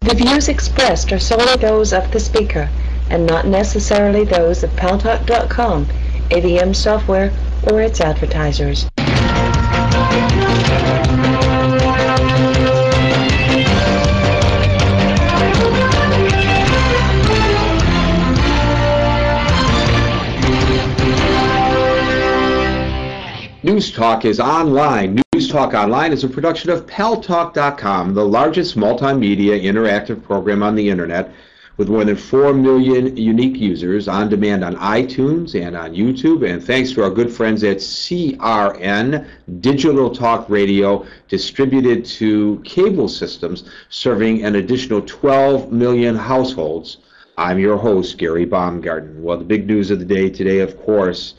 The views expressed are solely those of the speaker and not necessarily those of Paltalk.com, AVM software, or its advertisers. News Talk is online. News Talk Online is a production of Paltalk.com, the largest multimedia interactive program on the internet, with more than 4 million unique users on demand on iTunes and on YouTube. And thanks to our good friends at CRN, Digital Talk Radio, distributed to cable systems, serving an additional 12 million households. I'm your host, Gary Baumgarten. Well, the big news of the day today, of course,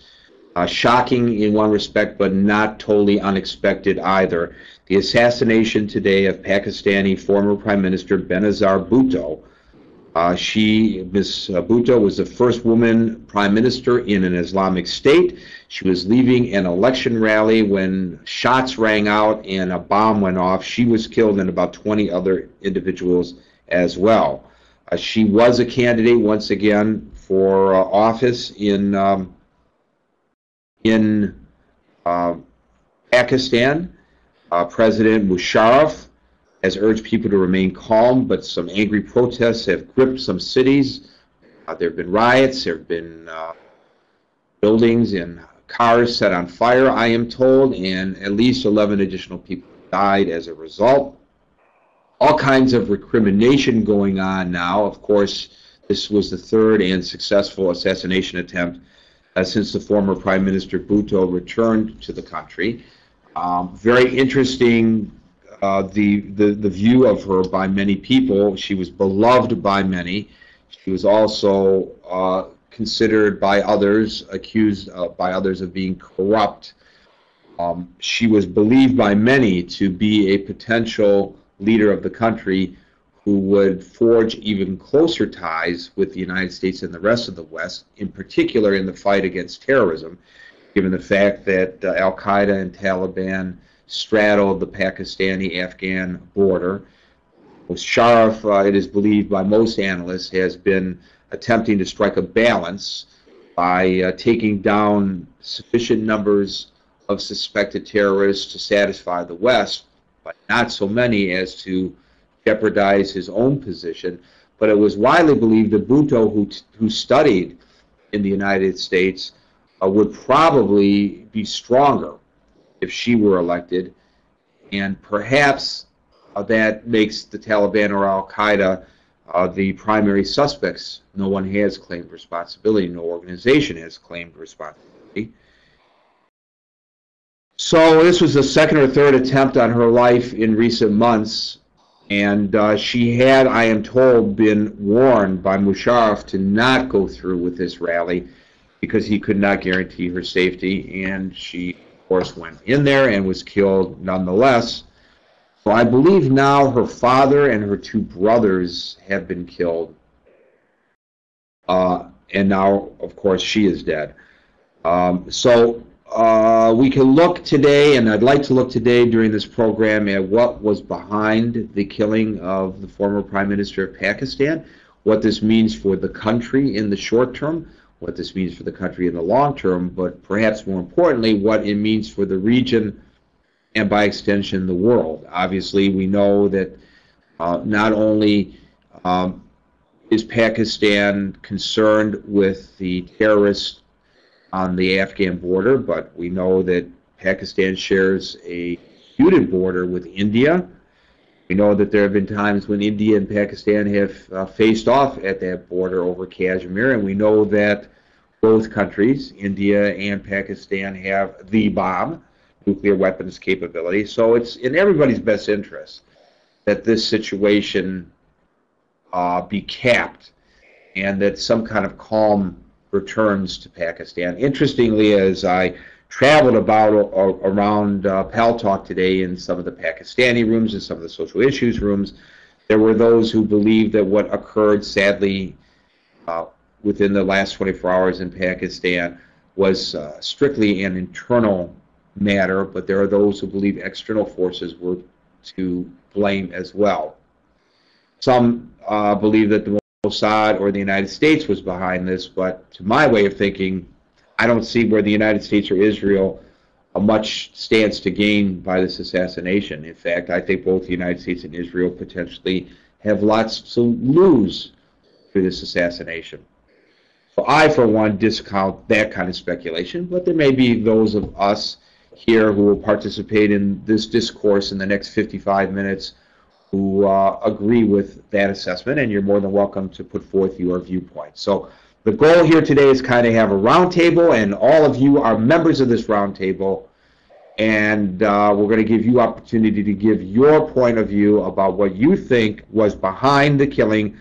shocking in one respect, but not totally unexpected either. The assassination today of Pakistani former Prime Minister Benazir Bhutto. Ms. Bhutto was the first woman prime minister in an Islamic state. She was leaving an election rally when shots rang out and a bomb went off. She was killed and about 20 other individuals as well. She was a candidate once again for office in Pakistan. President Musharraf has urged people to remain calm, but some angry protests have gripped some cities. There have been riots, there have been buildings and cars set on fire, I am told, and at least 11 additional people died as a result. All kinds of recrimination going on now. Of course, this was the third and successful assassination attempt since the former Prime Minister Bhutto returned to the country. Very interesting, the view of her by many people. She was beloved by many. She was also considered by others, accused by others of being corrupt. She was believed by many to be a potential leader of the country who would forge even closer ties with the United States and the rest of the West, in particular in the fight against terrorism, given the fact that Al-Qaeda and Taliban straddled the Pakistani-Afghan border. Musharraf, it is believed by most analysts, has been attempting to strike a balance by taking down sufficient numbers of suspected terrorists to satisfy the West, but not so many as to jeopardize his own position. But it was widely believed that Bhutto, who studied in the United States, would probably be stronger if she were elected, and perhaps that makes the Taliban or Al-Qaeda the primary suspects. No one has claimed responsibility. No organization has claimed responsibility. So this was the second or third attempt on her life in recent months. And she had, I am told, been warned by Musharraf to not go through with this rally because he could not guarantee her safety. And she, of course, went in there and was killed nonetheless. So I believe now her father and her two brothers have been killed. And now, of course, she is dead. We can look today, and I'd like to look today during this program at what was behind the killing of the former Prime Minister of Pakistan, what this means for the country in the short term, what this means for the country in the long term, but perhaps more importantly, what it means for the region and by extension the world. Obviously, we know that not only is Pakistan concerned with the terrorists on the Afghan border, but we know that Pakistan shares a disputed border with India. We know that there have been times when India and Pakistan have faced off at that border over Kashmir, and we know that both countries, India and Pakistan, have the bomb, nuclear weapons capability. So it's in everybody's best interest that this situation be capped and that some kind of calm returns to Pakistan. Interestingly, as I traveled around Paltalk today in some of the Pakistani rooms and some of the social issues rooms, there were those who believed that what occurred, sadly, within the last 24 hours in Pakistan was strictly an internal matter, but there are those who believe external forces were to blame as well. Some believe that the Mossad or the United States was behind this, but to my way of thinking, I don't see where the United States or Israel much stands to gain by this assassination. In fact, I think both the United States and Israel potentially have lots to lose through this assassination. So I, for one, discount that kind of speculation, but there may be those of us here who will participate in this discourse in the next 55 minutes who agree with that assessment, and you're more than welcome to put forth your viewpoint. So the goal here today is kind of have a roundtable, and all of you are members of this roundtable, and we're going to give you opportunity to give your point of view about what you think was behind the killing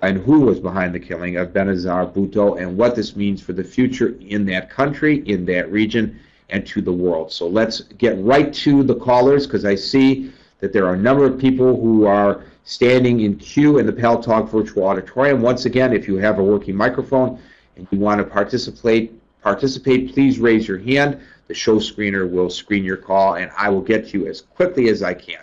and who was behind the killing of Benazir Bhutto and what this means for the future in that country, in that region, and to the world. So let's get right to the callers, because I see that there are a number of people who are standing in queue in the Paltalk virtual auditorium. Once again, if you have a working microphone and you want to participate, please raise your hand. The show screener will screen your call, and I will get to you as quickly as I can.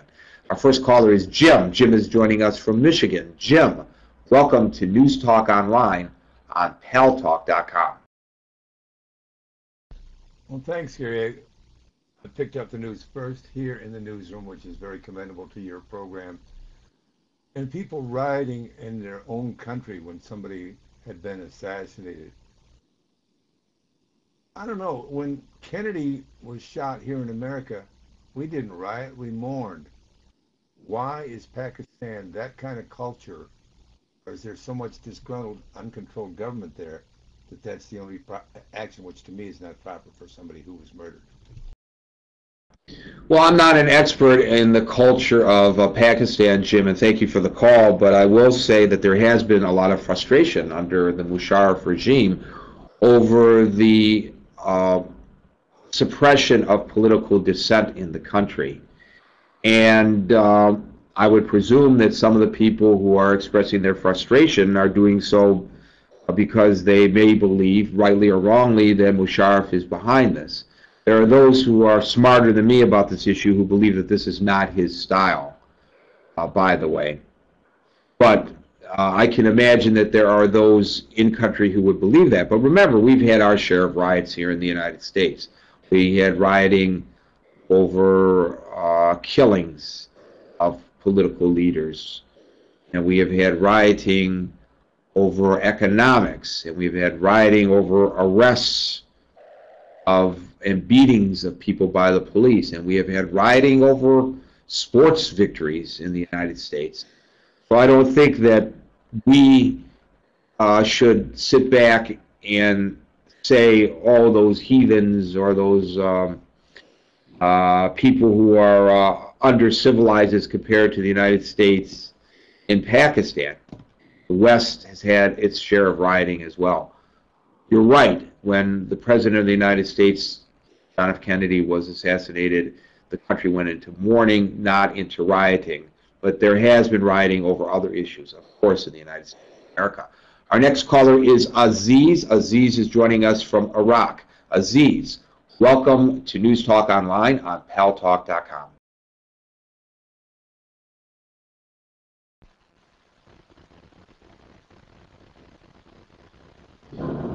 Our first caller is Jim. Jim is joining us from Michigan. Jim, welcome to News Talk Online on Paltalk.com. Well, thanks, Gary. I picked up the news first here in the newsroom, which is very commendable to your program. And people rioting in their own country when somebody had been assassinated. I don't know, when Kennedy was shot here in America, we didn't riot, we mourned. Why is Pakistan that kind of culture, or is there so much disgruntled, uncontrolled government there that that's the only action, which to me is not proper for somebody who was murdered? Well, I'm not an expert in the culture of Pakistan, Jim, and thank you for the call, but I will say that there has been a lot of frustration under the Musharraf regime over the suppression of political dissent in the country. And I would presume that some of the people who are expressing their frustration are doing so because they may believe, rightly or wrongly, that Musharraf is behind this. There are those who are smarter than me about this issue who believe that this is not his style, by the way. But I can imagine that there are those in country who would believe that. But remember, we've had our share of riots here in the United States. We had rioting over killings of political leaders. And we have had rioting over economics. And we've had rioting over arrests and beatings of people by the police, and we have had rioting over sports victories in the United States. So I don't think that we should sit back and say all those heathens or those people who are under-civilized as compared to the United States in Pakistan. The West has had its share of rioting as well. You're right. When the President of the United States, John F. Kennedy, was assassinated, the country went into mourning, not into rioting. But there has been rioting over other issues, of course, in the United States of America. Our next caller is Aziz. Aziz is joining us from Iraq. Aziz, welcome to News Talk Online on Paltalk.com.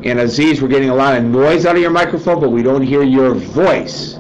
And Aziz, we're getting a lot of noise out of your microphone, but we don't hear your voice.